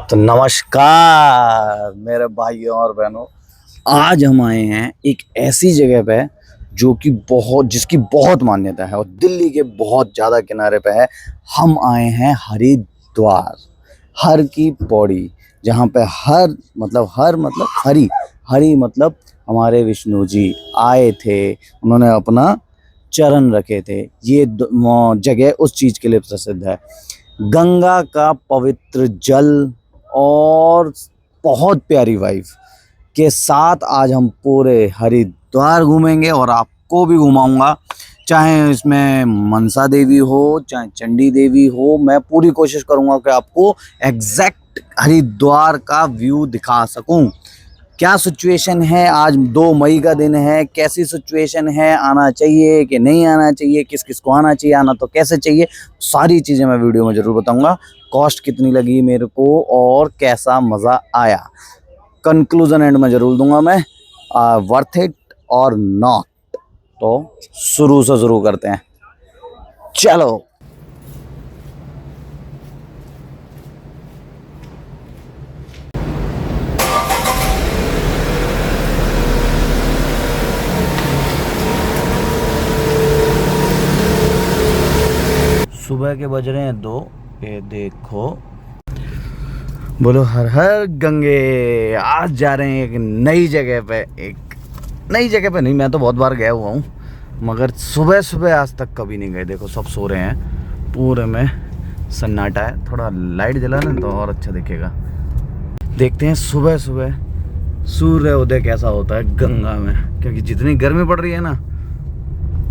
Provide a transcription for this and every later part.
तो नमस्कार मेरे भाइयों और बहनों। आज हम आए हैं एक ऐसी जगह पे जो कि जिसकी बहुत मान्यता है और दिल्ली के बहुत ज़्यादा किनारे पे है। हम आए हैं हरिद्वार, हर की पौड़ी, जहाँ पे हर मतलब हरि हरि मतलब हमारे विष्णु जी आए थे, उन्होंने अपना चरण रखे थे। ये जगह उस चीज़ के लिए प्रसिद्ध है। गंगा का पवित्र जल और बहुत प्यारी वाइफ के साथ आज हम पूरे हरिद्वार घूमेंगे और आपको भी घुमाऊंगा। चाहे इसमें मनसा देवी हो, चाहे चंडी देवी हो, मैं पूरी कोशिश करूंगा कि आपको एग्जैक्ट हरिद्वार का व्यू दिखा सकूं। क्या सिचुएशन है, आज 2 मई का दिन है, कैसी सिचुएशन है, आना चाहिए कि नहीं आना चाहिए, किस किस को आना चाहिए, आना तो कैसे चाहिए, सारी चीज़ें मैं वीडियो में ज़रूर बताऊंगा। कॉस्ट कितनी लगी मेरे को और कैसा मज़ा आया, कंक्लूजन एंड में ज़रूर दूंगा मैं, वर्थ इट और नॉट। तो शुरू से शुरू करते हैं, चलो। सुबह के बज रहे हैं 2। ये देखो, बोलो हर हर गंगे। आज जा रहे हैं एक नई जगह पे नहीं, मैं तो बहुत बार गया हुआ हूँ, मगर सुबह सुबह आज तक कभी नहीं गए। देखो सब सो रहे हैं, पूरे में सन्नाटा है। थोड़ा लाइट जला लें तो और अच्छा दिखेगा। देखते हैं सुबह सुबह सूर्य उदय कैसा होता है गंगा में, क्योंकि जितनी गर्मी पड़ रही है ना,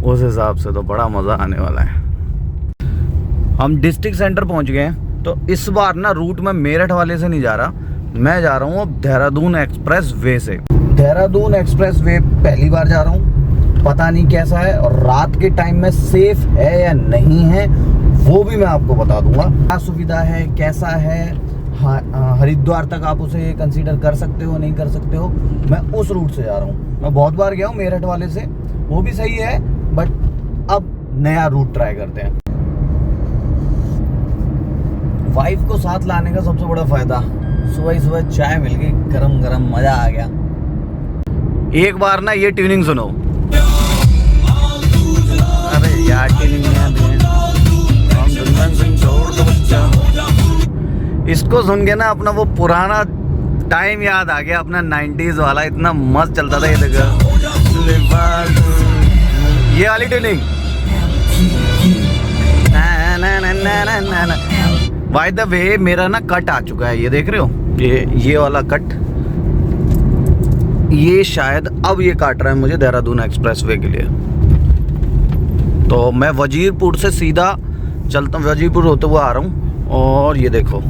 उस हिसाब से तो बड़ा मज़ा आने वाला है। हम डिस्ट्रिक्ट सेंटर पहुंच गए हैं। तो इस बार ना रूट में मेरठ वाले से नहीं जा रहा, मैं जा रहा हूँ अब देहरादून एक्सप्रेस वे से। देहरादून एक्सप्रेस वे पहली बार जा रहा हूँ, पता नहीं कैसा है और रात के टाइम में सेफ है या नहीं है वो भी मैं आपको बता दूंगा। क्या सुविधा है, कैसा है, हरिद्वार तक आप उसे कंसीडर कर सकते हो नहीं कर सकते हो। मैं उस रूट से जा रहा हूँ। मैं बहुत बार गया हूँ मेरठ वाले से, वो भी सही है, बट अब नया रूट ट्राई करते हैं। वाइफ को साथ लाने का सबसे बड़ा फायदा, सुबह ही सुबह चाय मिल गई, गरम गरम, मजा आ गया। एक बार ना ये ट्यूनिंग सुनो। अरे यार ट्यूनिंग इसको सुन के ना अपना वो पुराना टाइम याद आ गया, अपना 90s वाला, इतना मस्त चलता था ये देखो, ये वाली ट्यूनिंग। बाय द वे मेरा ना कट आ चुका है, ये देख रहे हो, ये वाला कट, ये शायद अब ये काट रहा है मुझे देहरादून एक्सप्रेस वे के लिए। तो मैं वजीरपुर से सीधा चलता हूँ, वजीरपुर होते हुए आ रहा हूँ, और ये देखो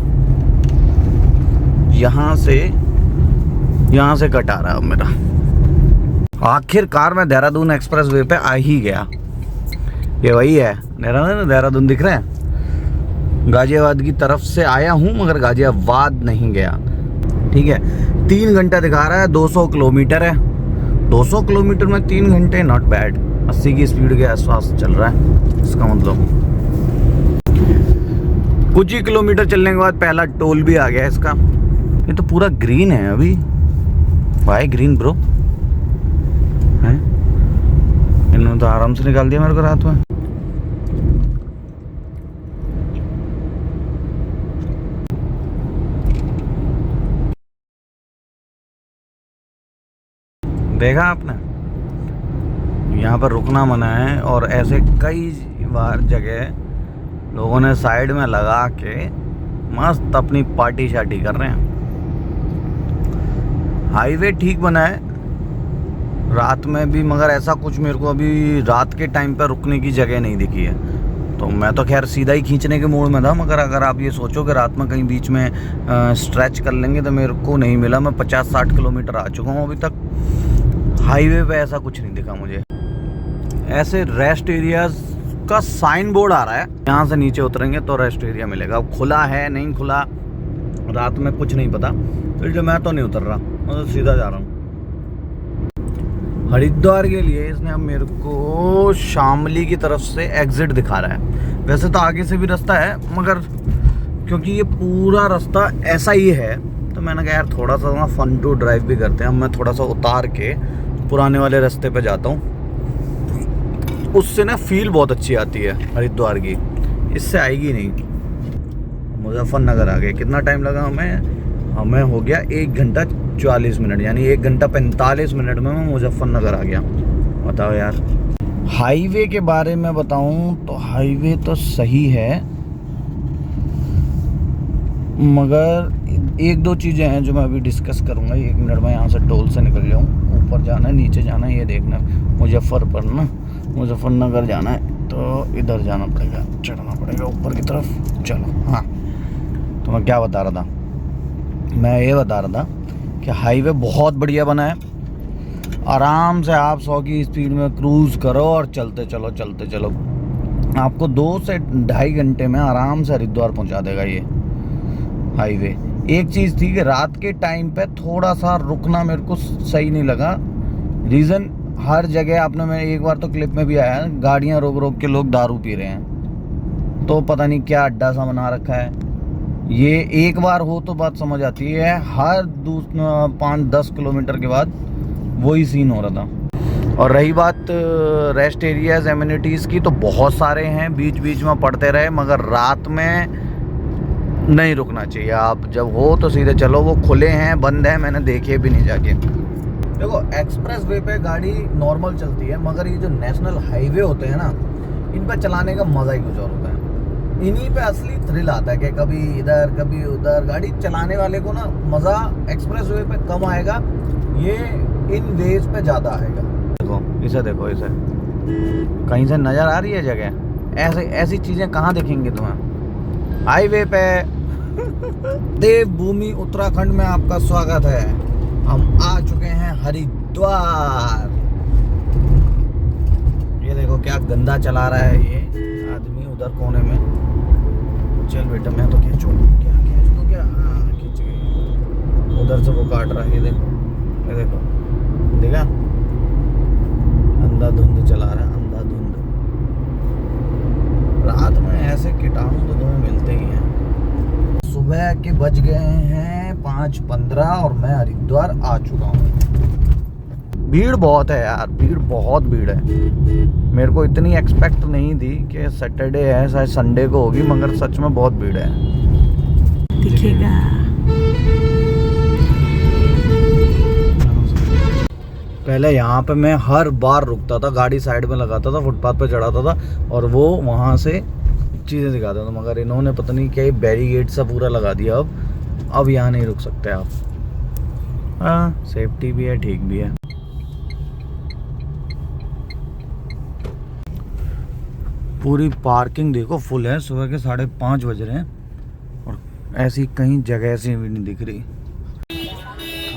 यहाँ से कट आ रहा है मेरा। आखिरकार मैं देहरादून एक्सप्रेस वे पे आ ही गया। ये वही है देहरादून दिख रहा है। गाजियाबाद की तरफ से आया हूँ मगर गाजियाबाद नहीं गया। ठीक है, 3 घंटा दिखा रहा है, 200 किलोमीटर है। 200 किलोमीटर में 3 घंटे, नॉट बैड। 80 की स्पीड के आसपास चल रहा है, इसका मतलब कुछ ही किलोमीटर चलने के बाद पहला टोल भी आ गया इसका। ये तो पूरा ग्रीन है अभी। वाई ग्रीन ब्रो है, इन्होंने तो आराम से निकाल दिया मेरे को रात में। देखा आपने, यहाँ पर रुकना मना है, और ऐसे कई बार जगह लोगों ने साइड में लगा के मस्त अपनी पार्टी शार्टी कर रहे हैं। हाईवे ठीक बना है रात में भी, मगर ऐसा कुछ मेरे को अभी रात के टाइम पर रुकने की जगह नहीं दिखी है। तो मैं तो खैर सीधा ही खींचने के मूड में था, मगर अगर आप ये सोचो कि रात में कहीं बीच में स्ट्रेच कर लेंगे तो मेरे को नहीं मिला। मैं 50-60 किलोमीटर आ चुका हूँ अभी तक। हाईवे पे ऐसा कुछ नहीं दिखा मुझे। ऐसे रेस्ट एरियाज का साइन बोर्ड आ रहा है, यहाँ से नीचे उतरेंगे तो रेस्ट एरिया मिलेगा। अब खुला है नहीं खुला रात में कुछ नहीं पता, तो मैं तो नहीं उतर रहा, मैं तो सीधा जा रहा हूँ हरिद्वार के लिए। इसने अब मेरे को शामली की तरफ से एग्जिट दिखा रहा है। वैसे तो आगे से भी रास्ता है, मगर क्योंकि ये पूरा रास्ता ऐसा ही है, तो मैंने कहा यार थोड़ा सा ना फन टू ड्राइव भी करते हैं। मैं थोड़ा सा उतार के पुराने वाले रास्ते पे जाता हूँ, उससे ना फील बहुत अच्छी आती है हरिद्वार की, इससे आएगी नहीं। मुजफ्फरनगर आ गए। कितना टाइम लगा हमें हो गया 1 घंटा 40 मिनट, यानी 1 घंटा 45 मिनट में मैं मुजफ्फरनगर आ गया। बताओ यार। हाईवे के बारे में बताऊं तो हाईवे तो सही है, मगर 1-2 चीज़ें हैं जो मैं अभी डिस्कस करूंगा। 1 मिनट में यहाँ से टोल से निकल जाऊँ, ऊपर जाना है नीचे जाना है ये देखना। मुजफ्फरनगर जाना है तो इधर जाना पड़ेगा, चढ़ना पड़ेगा ऊपर की तरफ। चलो हाँ, तो मैं क्या बता रहा था, मैं ये बता रहा था कि हाईवे बहुत बढ़िया बना है। आराम से आप 100 की स्पीड में क्रूज़ करो और चलते चलो आपको 2 से 2.5 घंटे में आराम से हरिद्वार पहुंचा देगा ये हाईवे। एक चीज़ थी कि रात के टाइम पे थोड़ा सा रुकना मेरे को सही नहीं लगा। रीज़न, हर जगह आपने, मैं एक बार तो क्लिप में भी आया, गाड़ियाँ रोक के लोग दारू पी रहे हैं, तो पता नहीं क्या अड्डा सा बना रखा है। ये एक बार हो तो बात समझ आती है, हर 5-10 किलोमीटर के बाद वही सीन हो रहा था। और रही बात रेस्ट एरियाज एमिनिटीज़ की, तो बहुत सारे हैं, बीच बीच में पड़ते रहे, मगर रात में नहीं रुकना चाहिए। आप जब हो तो सीधे चलो, वो खुले हैं बंद हैं मैंने देखे भी नहीं जाके। देखो एक्सप्रेस वे पे गाड़ी नॉर्मल चलती है, मगर ये जो नेशनल हाईवे होते हैं ना, इन पर चलाने का मज़ा ही कुछ और होता है। इन्हीं पे असली थ्रिल आता है कि कभी इधर कभी उधर। गाड़ी चलाने वाले को ना मज़ा एक्सप्रेस वे पे कम आएगा, ये इन वेज पे ज़्यादा आएगा। देखो इसे कहीं से नज़र आ रही है जगह, ऐसी चीज़ें कहाँ दिखेंगी तुम्हें हाईवे पे। देवभूमि उत्तराखंड में आपका स्वागत है। हम आ चुके हैं हरिद्वार। ये देखो क्या गंदा चला रहा है ये आदमी उधर कोने में। चल बेटा मैं तो खींच दूँ क्या? हाँ खींच गई। उधर से वो काट रहा है, ये देखो देखा, अंधाधुंध चला रहा है, अंधाधुंध। रात में ऐसे कीटाणु तो तुम्हें मिलते ही हैं। सुबह के बज गए हैं 5:15 और मैं हरिद्वार आ चुका हूँ। भीड़ बहुत है यार, बहुत भीड़ है। मेरे को इतनी एक्सपेक्ट नहीं थी कि सैटरडे है, शायद संडे को होगी, मगर सच में बहुत भीड़ है। दिखेगा। पहले यहाँ पे मैं हर बार रुकता था, गाड़ी साइड में लगाता था, फुटपाथ पे चढ़ाता था और वो वहाँ से चीज़ें दिखाता था, मगर इन्होंने पता नहीं क्या बैरिकेड सा पूरा लगा दिया। अब यहाँ नहीं रुक सकते आप। हाँ सेफ्टी भी है, ठीक भी है। पूरी पार्किंग देखो फुल है। सुबह के 5:30 बज रहे हैं और ऐसी कहीं जगह ऐसी भी नहीं दिख रही।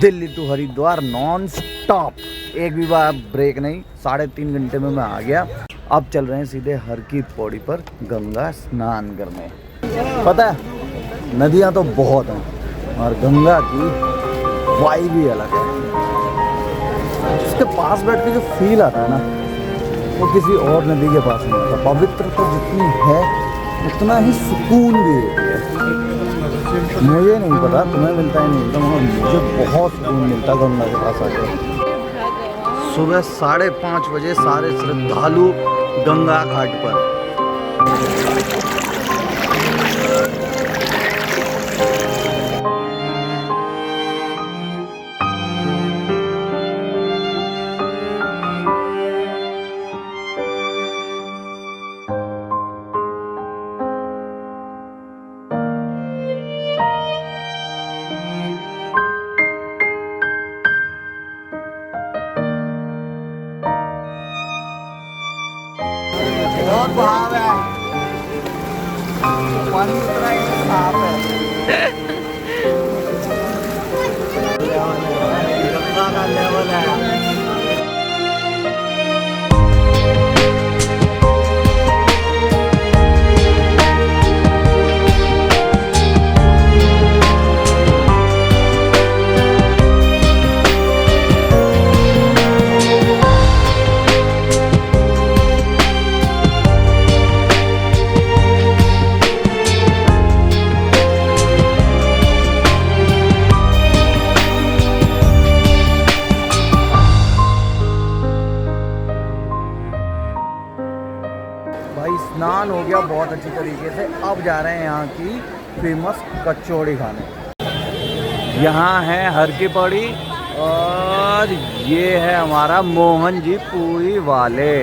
Delhi to Haridwar non stop, एक भी बार ब्रेक नहीं। 3.5 घंटे में मैं आ गया। अब चल रहे हैं सीधे हर की पौड़ी पर गंगा स्नान करने। पता है नदियाँ तो बहुत हैं और गंगा की वाइब भी अलग है। उसके पास बैठ के जो फील आता है ना, वो किसी और नदी के पास नहीं आता। पवित्रता जितनी है उतना ही सुकून भी है। मुझे नहीं पता तुम्हें मिलता है नहीं मिलता, मगर मुझे बहुत सुकून मिलता गंगा के पास आके। सुबह 5:30 बजे सारे श्रद्धालु गंगा घाट पर। बहुत भाव है, पानी उतना ही साफ है। गंगा का लेवल है। बहुत अच्छी तरीके से। अब जा रहे हैं यहाँ की फेमस कचौड़ी खाने। यहाँ है हर की पौड़ी और ये है हमारा मोहन जी पूरी वाले।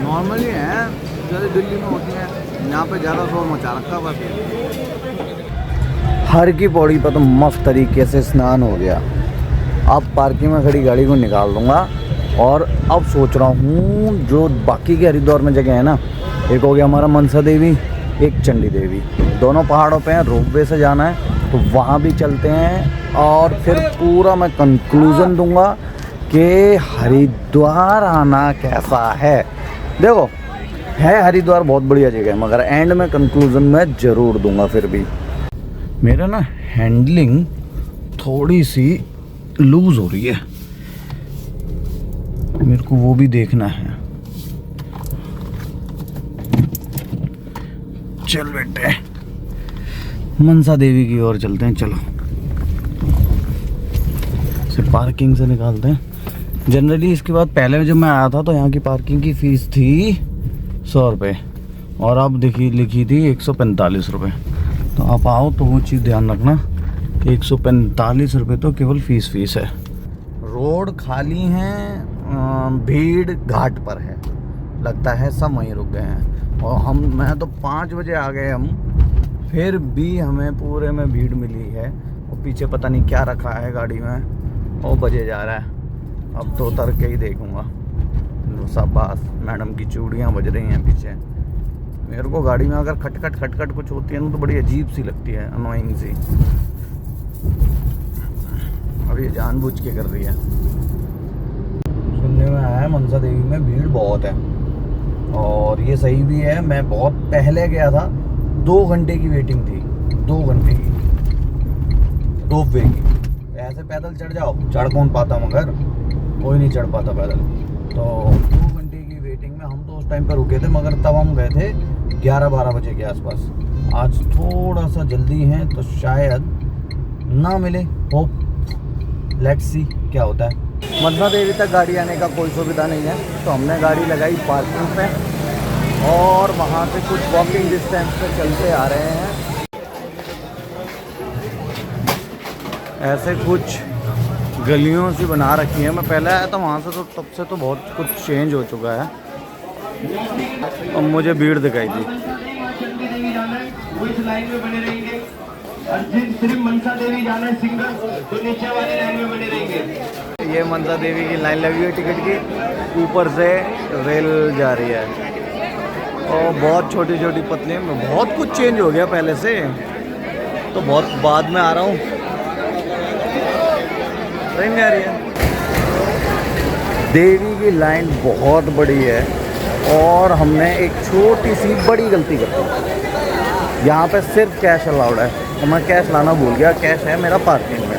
नॉर्मली है जैसे दिल्ली में होती है, यहाँ पे ज़्यादा शोर मचा रखा है बस। हर की पौड़ी पर तो मस्त तरीके से स्नान हो गया। अब पार्किंग में खड़ी गाड़ी को निकाल दूँगा और अब सोच रहा हूँ जो बाकी के हरिद्वार में जगह है ना, एक हो गया हमारा मनसा देवी, एक चंडी देवी, दोनों पहाड़ों पे हैं, रोपवे से जाना है तो वहाँ भी चलते हैं। और फिर पूरा मैं कंक्लूज़न दूँगा कि हरिद्वार आना कैसा है। देखो है हरिद्वार बहुत बढ़िया जगह है, मगर एंड में कंक्लूज़न मैं ज़रूर दूँगा। फिर भी मेरा ना हैंडलिंग थोड़ी सी लूज़ हो रही है, मेरे को वो भी देखना है। चल बेटे मनसा देवी की ओर चलते हैं, चलो सिर्फ पार्किंग से निकालते हैं। जनरली इसके बाद पहले जब मैं आया था तो यहाँ की पार्किंग की फ़ीस थी 100 रुपये और अब देखिए लिखी थी 145 रुपये। तो आप आओ तो वो चीज़ ध्यान रखना, 145 रुपये तो केवल फीस है। रोड खाली हैं, भीड़ घाट पर है, लगता है सब वहीं रुक गए हैं। और मैं तो 5 बजे आ गए हम, फिर भी हमें पूरे में भीड़ मिली है। और पीछे पता नहीं क्या रखा है गाड़ी में, और बजे जा रहा है। अब तो उतर के ही देखूँगा। शाबाश, मैडम की चूड़ियाँ बज रही हैं पीछे। मेरे को गाड़ी में अगर खटखट कुछ होती है ना तो बड़ी अजीब सी लगती है, अनोइंग सी। और ये जानबूझ के कर रही है। सुनने में आया है मनसा देवी में भीड़ बहुत है और ये सही भी है। मैं बहुत पहले गया था, 2 घंटे की वेटिंग थी, 2 घंटे की रोपवे की। ऐसे पैदल चढ़ जाओ, चढ़ कौन पाता, मगर कोई नहीं चढ़ पाता पैदल। तो 2 घंटे की वेटिंग में हम तो उस टाइम पर रुके थे, मगर तब हम गए थे 11-12 बजे के आसपास। आज थोड़ा सा जल्दी है तो शायद ना मिले, होप, लेट्स सी क्या होता है। मनसा देवी तक गाड़ी आने का कोई सुविधा नहीं है तो हमने गाड़ी लगाई पार्किंग पे और वहाँ से कुछ वॉकिंग डिस्टेंस पे चलते आ रहे हैं। ऐसे कुछ गलियों सी बना रखी है। मैं पहले आया था वहाँ से तो तब से तो बहुत कुछ चेंज हो चुका है। अब मुझे भीड़ दिखाई दी। सिर्फ मनसा देवी जाना है सिंगल, तो नीचे वाली लाइन में बने रहेंगे। ये मनसा देवी की लाइन लगी हुई है टिकट की, ऊपर से रेल जा रही है और बहुत छोटी छोटी पतली में। बहुत कुछ चेंज हो गया पहले से, तो बहुत बाद में आ रहा हूँ। ट्रेन में आ रही है। देवी की लाइन बहुत बड़ी है और हमने एक छोटी सी बड़ी गलती कर दी। यहाँ पे सिर्फ कैश अलाउड है तो मैं कैश लाना भूल गया। कैश है मेरा पार्किंग में।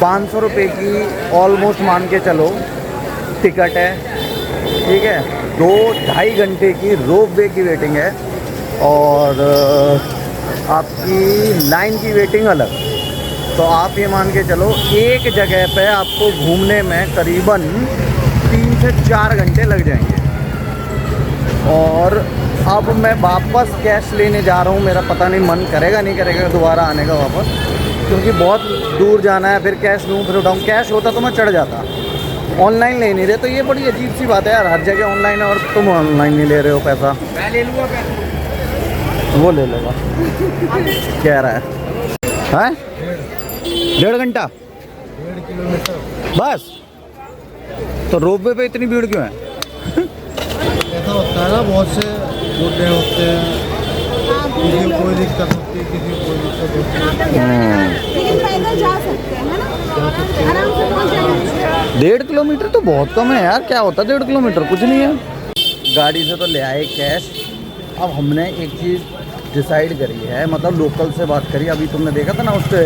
500 रुपये की ऑलमोस्ट मान के चलो टिकट है, ठीक है। 2-2.5 घंटे की रोपवे की वेटिंग है और आपकी लाइन की वेटिंग अलग। तो आप ये मान के चलो एक जगह पे आपको घूमने में करीबन 3 से 4 घंटे लग जाएंगे। और अब मैं वापस कैश लेने जा रहा हूँ। मेरा पता नहीं मन करेगा नहीं करेगा दोबारा आने का वापस, क्योंकि बहुत दूर जाना है। फिर कैश लूँ फिर उठाऊँ। कैश होता तो मैं चढ़ जाता, ऑनलाइन ले नहीं रहे। तो ये बड़ी अजीब सी बात है यार, हर जगह ऑनलाइन है और तुम ऑनलाइन नहीं ले रहे हो पैसा। मैं ले लूँगा पैसा, वो ले लेगा कह रहा है। 1.5 घंटा 1.5 किलोमीटर बस। तो रोपवे पे इतनी भीड़ क्यों है? ऐसा होता है ना, बहुत से बुढ़े होते हैं, किसी को कोई दिक्कत होती है, किसी को कोई दिक्कत होती है। लेकिन पैदल जा सकते हैं ना, आराम से पहुंच जाएंगे। 1.5 किलोमीटर तो बहुत कम है यार। क्या होता है 1.5 किलोमीटर, कुछ नहीं है। गाड़ी से तो ले आए कैश। अब हमने एक चीज़ डिसाइड करी है, मतलब लोकल से बात करी। अभी तुमने देखा था ना उससे,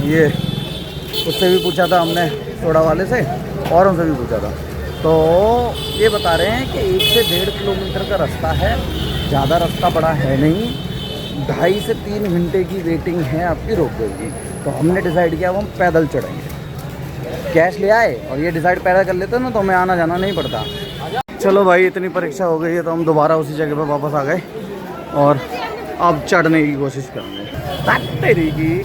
ये उससे भी पूछा था हमने, सोडा वाले से, और उनसे भी पूछा था। तो ये बता रहे हैं कि 1 से 1.5 किलोमीटर का रास्ता है, ज़्यादा रास्ता बड़ा है नहीं। 2.5 से 3 घंटे की वेटिंग है आपकी रोपवे की। तो हमने डिसाइड किया अब हम पैदल चढ़ेंगे। कैश ले आए और ये डिसाइड पहले कर लेते ना तो हमें आना जाना नहीं पड़ता। चलो भाई, इतनी परीक्षा हो गई है तो हम दोबारा उसी जगह पर वापस आ गए और अब चढ़ने की कोशिश करेंगे। तेरी की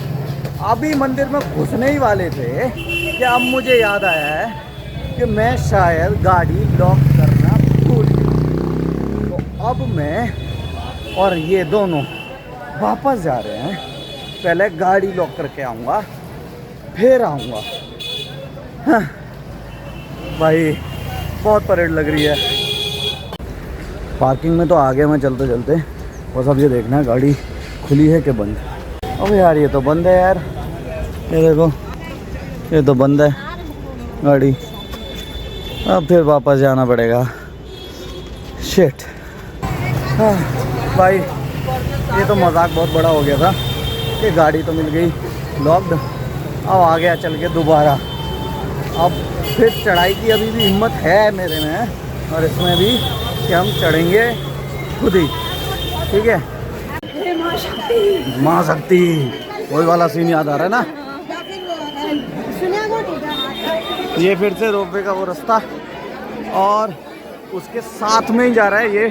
अभी मंदिर में घुसने ही वाले थे कि अब मुझे याद आया है कि मैं शायद गाड़ी लॉक करना भूल गया। तो अब मैं और ये दोनों वापस जा रहे हैं। पहले गाड़ी लॉक करके आऊँगा फिर आऊँगा। हाँ। भाई बहुत परेड लग रही है। पार्किंग में तो आ गया मैं चलते चलते, बस अब ये देखना है गाड़ी खुली है कि बंद। अब यार ये तो बंद है यार, ये देखो ये तो बंद है गाड़ी। अब फिर वापस जाना पड़ेगा। शिट। हाँ भाई, ये तो मजाक बहुत बड़ा हो गया था कि गाड़ी तो मिल गई लॉक्ड, अब आ गया चल के दोबारा। अब फिर चढ़ाई की अभी भी हिम्मत है मेरे में और इसमें भी कि हम चढ़ेंगे खुद ही। ठीक है, माँ शक्ति वही वाला सीन याद आ रहा है ना। ये फिर से रोपवे का वो रास्ता और उसके साथ में ही जा रहा है ये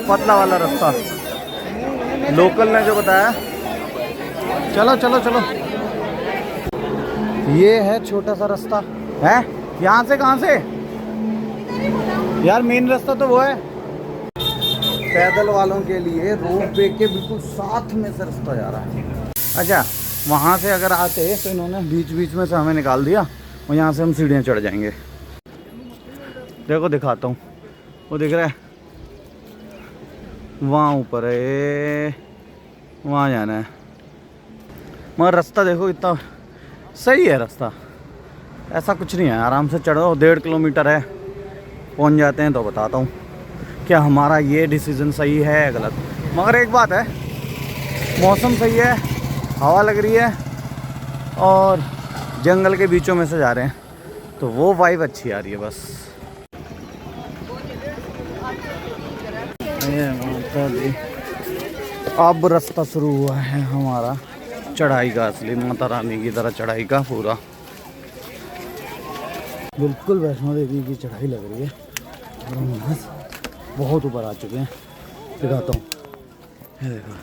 पतला वाला रास्ता, लोकल ने जो बताया। चलो चलो चलो, ये है छोटा सा रास्ता है। यहाँ से कहाँ से यार, मेन रास्ता तो वो है पैदल वालों के लिए। रोपवे के बिल्कुल साथ में से रास्ता जा रहा है। अच्छा, वहाँ से अगर आते तो इन्होंने बीच बीच में से हमें निकाल दिया और यहाँ से हम सीढ़ियाँ चढ़ जाएंगे। देखो दिखाता हूँ, वो दिख रहा है वहाँ ऊपर है, वहाँ जाना है। मगर रास्ता देखो इतना सही है रास्ता, ऐसा कुछ नहीं है। आराम से चढ़ो, 1.5 किलोमीटर है, पहुँच जाते हैं। तो बताता हूँ क्या हमारा ये डिसीज़न सही है या गलत। मगर एक बात है, मौसम सही है, हवा लग रही है और जंगल के बीचों में से जा रहे हैं तो वो वाइब अच्छी आ रही है। बस अब रास्ता शुरू हुआ है हमारा चढ़ाई का, असली माता रानी की तरह चढ़ाई का पूरा। बिल्कुल वैष्णो देवी की चढ़ाई लग रही है और हम बस बहुत ऊपर आ चुके हैं। दिखाता हूँ, ये देखो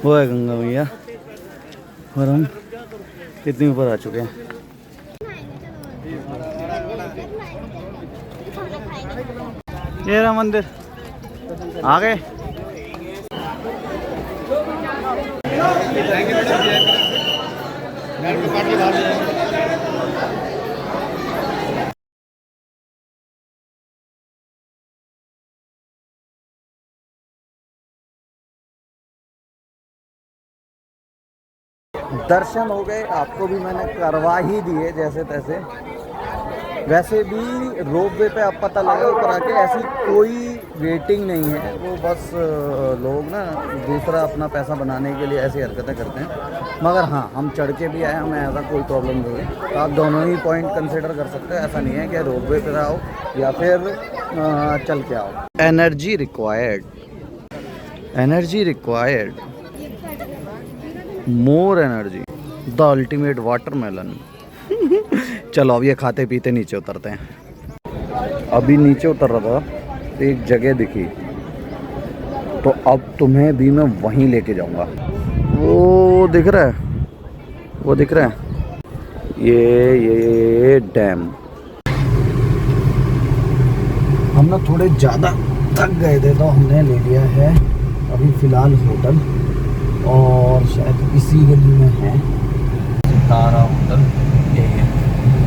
वो है गंगा मैया और हम कितनी ऊपर आ चुके हैं। ये रहा मंदिर, आ गए। दर्शन हो गए, आपको भी मैंने करवा ही दिए जैसे तैसे। वैसे भी रोपवे पे आप पता लगा ऊपर आके ऐसी कोई वेटिंग नहीं है। वो बस लोग ना दूसरा अपना पैसा बनाने के लिए ऐसी हरकतें करते हैं। मगर हाँ, हम चढ़ के भी आए, हमें ऐसा कोई प्रॉब्लम नहीं है। तो आप दोनों ही पॉइंट कंसिडर कर सकते हो। ऐसा नहीं है कि रोपवे पे आओ या फिर चल के आओ। Energy required, energy required, more energy, the ultimate watermelon. चलो अब ये खाते पीते नीचे उतरते हैं। अभी नीचे उतर रहा था तो एक जगह दिखी, तो अब तुम्हें भी मैं वहीं लेके जाऊंगा। वो दिख रहा है, वो दिख रहा है ये डैम। हम ना थोड़े ज़्यादा थक गए थे तो हमने ले लिया है अभी फ़िलहाल होटल, और शायद इसी गली में है सितारा होटल। ये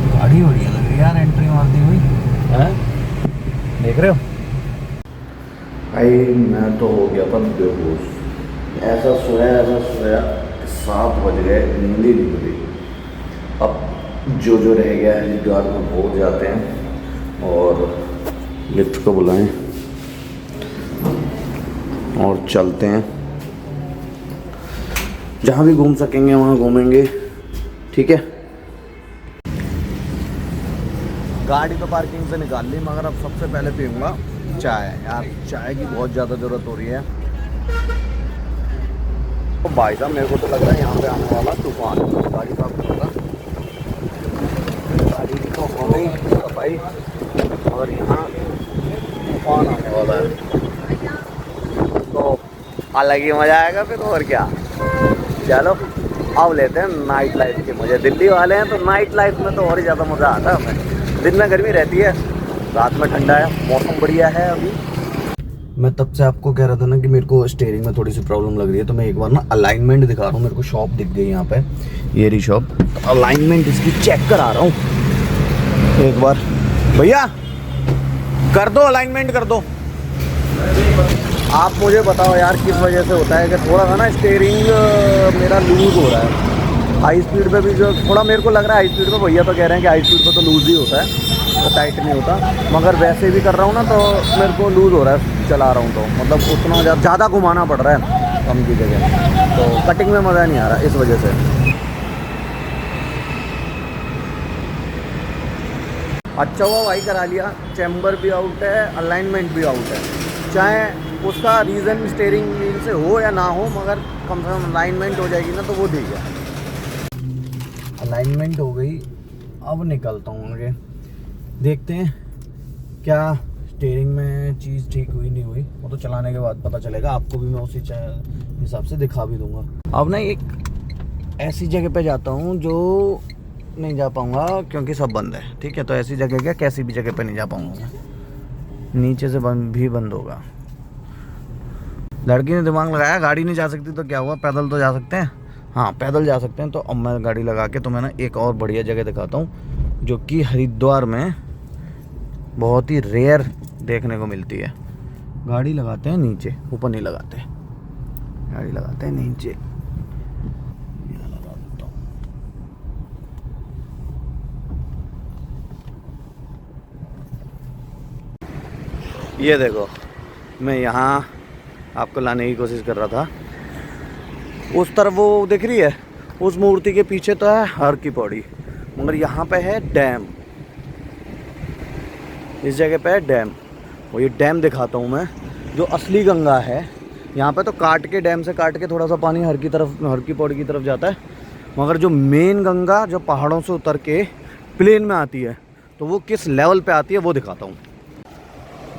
गाड़ी बढ़िया लग रही है यार, एंट्री मारती हुई है, देख रहे हो भाई। मैं तो हो गया था बेहोश, ऐसा सोया 7 बज गए, नींद ही नहीं खुली। अब जो रह गया है हरिद्वार में पहुँच जाते हैं और लिफ्ट को बुलाएं और चलते हैं। जहाँ भी घूम सकेंगे वहाँ घूमेंगे, ठीक है। गाड़ी तो पार्किंग से निकाल ली, मगर अब सबसे पहले पीऊँगा चाय। यार चाय की बहुत ज़्यादा ज़रूरत हो रही है तो भाई साहब मेरे को तो लग रहा है यहाँ पे आने वाला तूफान। गाड़ी साफ करूँगा, गाड़ी तो हो गई सफाई और यहाँ तूफान आने वाला है, तो अलग ही मज़ा आएगा फिर। और क्या, चलो अब लेते हैं नाइट लाइफ के मज़े। दिल्ली वाले हैं तो नाइट लाइफ में तो और ही ज़्यादा मज़ा आता है हमें। दिन में गर्मी रहती है, रात में ठंडा है, मौसम बढ़िया है अभी। मैं तब से आपको कह रहा था ना कि मेरे को स्टीयरिंग में थोड़ी सी प्रॉब्लम लग रही है, तो मैं एक बार ना अलाइनमेंट दिखा रहा हूँ। मेरे को शॉप दिख गई यहाँ पे, ये रही शॉप। तो अलाइनमेंट इसकी चेक करा रहा हूँ एक बार। भैया कर दो, अलाइनमेंट कर दो। आप मुझे बताओ यार किस वजह से होता है कि थोड़ा सा ना स्टीयरिंग मेरा लूज़ हो रहा है। हाई स्पीड पे भी जो थोड़ा मेरे को लग रहा है हाई स्पीड पे, भैया तो कह रहे हैं कि हाई स्पीड पे तो लूज़ ही होता है, तो टाइट नहीं होता, मगर वैसे भी कर रहा हूँ ना तो मेरे को लूज़ हो रहा है चला रहा हूँ तो। मतलब उतना ज़्यादा घुमाना पड़ रहा है कम की जगह, तो कटिंग में मज़ा नहीं आ रहा इस वजह से। अच्छा हुआ भाई करा लिया, चैम्बर भी आउट है, अलाइनमेंट भी आउट है। चाहे उसका रीज़न स्टीयरिंग व्हील से हो या ना हो, मगर कम से कम अलाइनमेंट हो जाएगी ना तो वो ठीक है। अलाइनमेंट हो गई, अब निकलता हूँ आगे, देखते हैं क्या स्टीयरिंग में चीज़ ठीक हुई नहीं हुई, वो तो चलाने के बाद पता चलेगा। आपको भी मैं उसी हिसाब से दिखा भी दूंगा। अब ना एक ऐसी जगह पे जाता हूँ जो नहीं जा पाऊँगा क्योंकि सब बंद है, ठीक है। तो ऐसी जगह क्या, कैसी भी जगह पे नहीं जा पाऊँगा मैं, नीचे से बंद होगा। लड़की ने दिमाग लगाया, गाड़ी नहीं जा सकती तो क्या हुआ, पैदल तो जा सकते हैं। हाँ पैदल जा सकते हैं। तो अब मैं गाड़ी लगा के तुम्हें ना एक और बढ़िया जगह दिखाता हूँ जो कि हरिद्वार में बहुत ही रेयर देखने को मिलती है। गाड़ी लगाते हैं नीचे, ऊपर नहीं लगाते, गाड़ी लगाते हैं नीचे। यहाँ लगा देता हूँ। ये देखो, मैं यहाँ आपको लाने की कोशिश कर रहा था। उस तरफ वो दिख रही है, उस मूर्ति के पीछे तो है हर की पौड़ी, मगर यहाँ पे है डैम। इस जगह पे है डैम, और ये डैम दिखाता हूँ मैं, जो असली गंगा है। यहाँ पे तो काट के, डैम से काट के थोड़ा सा पानी हर की पौड़ी की तरफ जाता है, मगर जो मेन गंगा जो पहाड़ों से उतर के प्लेन में आती है, तो वो किस लेवल पे आती है वो दिखाता हूँ।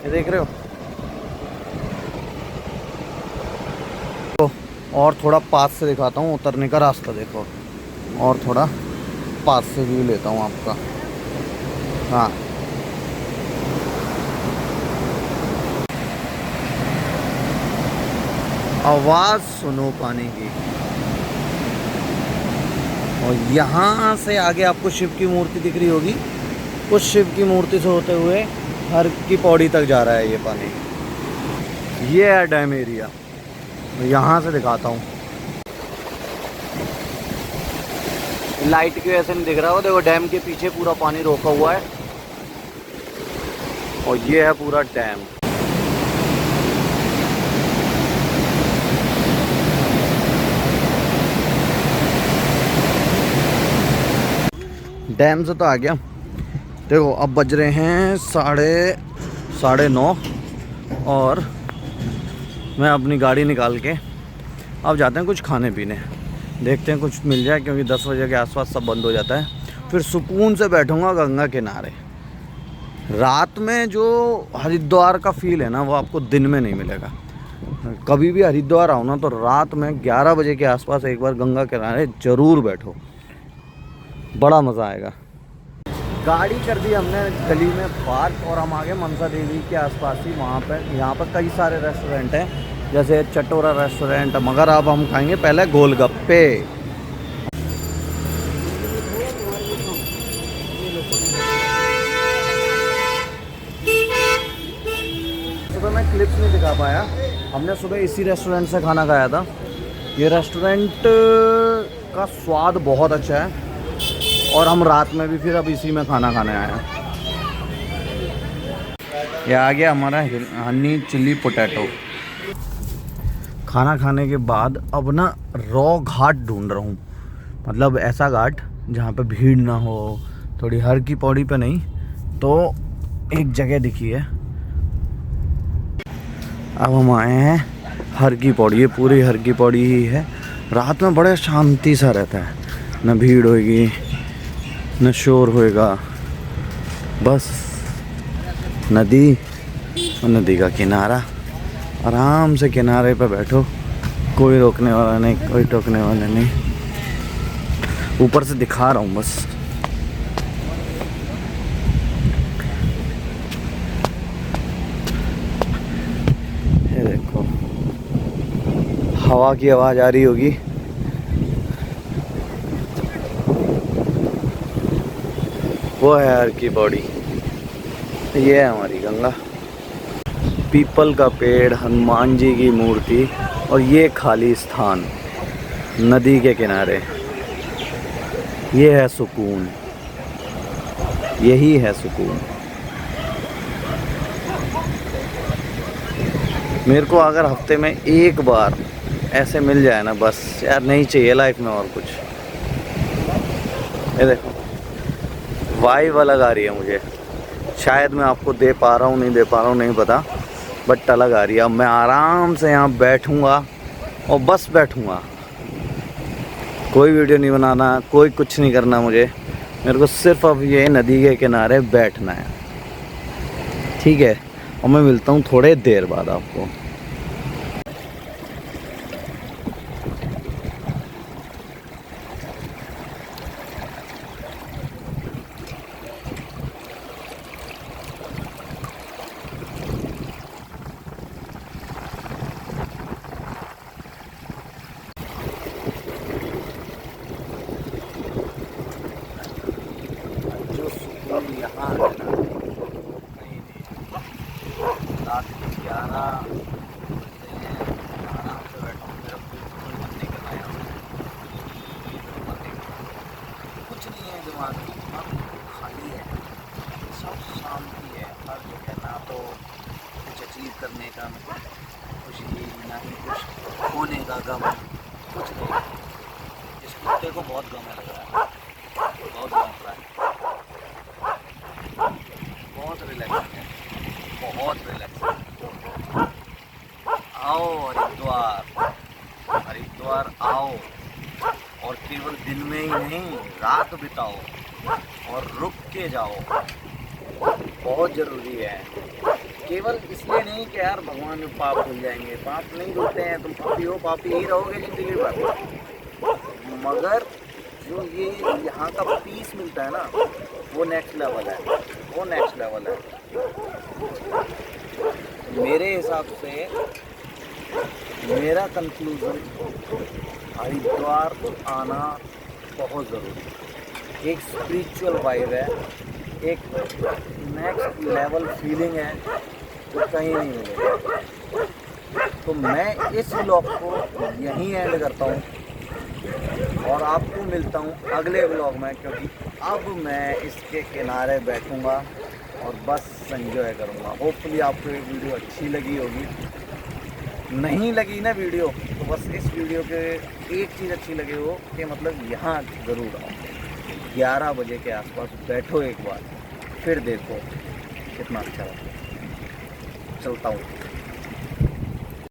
ये देख रहे हो, तो और थोड़ा पास से दिखाता हूँ, उतरने का रास्ता देखो, और थोड़ा पास से व्यू लेता हूँ आपका। हाँ आवाज़ सुनो पानी की। और यहाँ से आगे आपको शिव की मूर्ति दिख रही होगी, उस शिव की मूर्ति से होते हुए हर की पौड़ी तक जा रहा है ये पानी। ये है डैम एरिया, यहाँ से दिखाता हूँ। लाइट की वजह से नहीं दिख रहा हो, देखो डैम के पीछे पूरा पानी रोका हुआ है, और ये है पूरा डैम। डैम से तो आ गया। देखो अब बज रहे हैं साढ़े 9, और मैं अपनी गाड़ी निकाल के अब जाते हैं कुछ खाने पीने, देखते हैं कुछ मिल जाए, क्योंकि 10 बजे के आसपास सब बंद हो जाता है। फिर सुकून से बैठूंगा गंगा किनारे। रात में जो हरिद्वार का फील है ना, वो आपको दिन में नहीं मिलेगा। कभी भी हरिद्वार आओ ना, तो रात में 11 बजे के आसपास एक बार गंगा किनारे ज़रूर बैठो, बड़ा मज़ा आएगा। गाड़ी कर दी हमने गली में पार्क, और हम आगे मनसा देवी के आसपास ही, वहाँ पर यहाँ पर कई सारे रेस्टोरेंट हैं, जैसे चटोरा रेस्टोरेंट, मगर अब हम खाएंगे पहले गोलगप्पे। सुबह मैं क्लिप्स नहीं दिखा पाया, हमने सुबह इसी रेस्टोरेंट से खाना खाया था। ये रेस्टोरेंट का स्वाद बहुत अच्छा है, और हम रात में भी फिर अब इसी में खाना खाने आए हैं। ये आ गया हमारा हनी चिल्ली पोटैटो। खाना खाने के बाद अब ना रॉ घाट ढूंढ रहा हूँ, मतलब ऐसा घाट जहाँ पे भीड़ ना हो, थोड़ी हर की पौड़ी पे नहीं। तो एक जगह दिखी है, अब हम आए हैं हर की पौड़ी। ये पूरी हर की पौड़ी ही है, रात में बड़े शांति सा रहता है, न भीड़ होएगी न शोर होएगा, बस नदी और नदी का किनारा, आराम से किनारे पे बैठो, कोई रोकने वाला नहीं, कोई टोकने वाला नहीं। ऊपर से दिखा रहा हूँ बस। ये देखो हवा की आवाज़ आ रही होगी। वो है हर की बॉडी। ये है हमारी गंगा, पीपल का पेड़, हनुमान जी की मूर्ति और ये खाली स्थान नदी के किनारे। ये है सुकून, यही है सुकून। मेरे को अगर हफ्ते में एक बार ऐसे मिल जाए ना, बस यार, नहीं चाहिए लाइफ में और कुछ। ये देखो वाइब अलग आ रही है मुझे, शायद मैं आपको दे पा रहा हूँ नहीं दे पा रहा हूँ नहीं पता, बट अलग आ रही है। अब मैं आराम से यहाँ बैठूँगा और बस बैठूँगा, कोई वीडियो नहीं बनाना, कोई कुछ नहीं करना मुझे, मेरे को सिर्फ अब ये नदी के किनारे बैठना है, ठीक है। और मैं मिलता हूँ थोड़े देर बाद आपको। जो सुकून यहाँ है ना, कहीं नहीं। रात के 11 बजते हैं, आराम से बैठो, मेरा कोई मन नहीं कर रहा है, कुछ नहीं है दिमाग में, दिमाग खाली है, सब शांति है हर जगह। ना तो कुछ अचीव करने का खुशी, ना ही कुछ होने का गम, कुछ नहीं। इस कुत्ते को बहुत गम लग रहा है, बहुत गम रहा है, बहुत रिलैक्स है, बहुत रिलैक्स है। आओ हरिद्वार, हरिद्वार आओ और केवल दिन में ही नहीं, रात बिताओ और रुक के जाओ, बहुत ज़रूरी है। केवल इसलिए नहीं कि यार भगवान में पाप धुल जाएंगे, पाप नहीं धुलते हैं, तुम पापी हो, पापी ही रहोगे जिंदगी भर। मगर जो ये यहाँ का पीस मिलता है ना, वो नेक्स्ट लेवल है, वो नेक्स्ट लेवल है। मेरे हिसाब से मेरा कंक्लूजन, हरिद्वार आना बहुत ज़रूरी। एक स्पिरिचुअल वाइब है, एक नेक्स्ट लेवल फीलिंग है जो कहीं नहीं मिलेगा। तो मैं इस व्लॉग को यहीं एंड करता हूँ और आपको मिलता हूँ अगले व्लॉग में, क्योंकि अब मैं इसके किनारे बैठूँगा और बस एंजॉय करूँगा। होपफुली आपको ये वीडियो अच्छी लगी होगी। नहीं लगी ना वीडियो तो बस इस वीडियो के एक चीज़ अच्छी लगी हो कि मतलब यहाँ ज़रूर आओ, 11 बजे के आसपास बैठो एक बार, फिर देखो कितना अच्छा लगता है। चलता हूँ।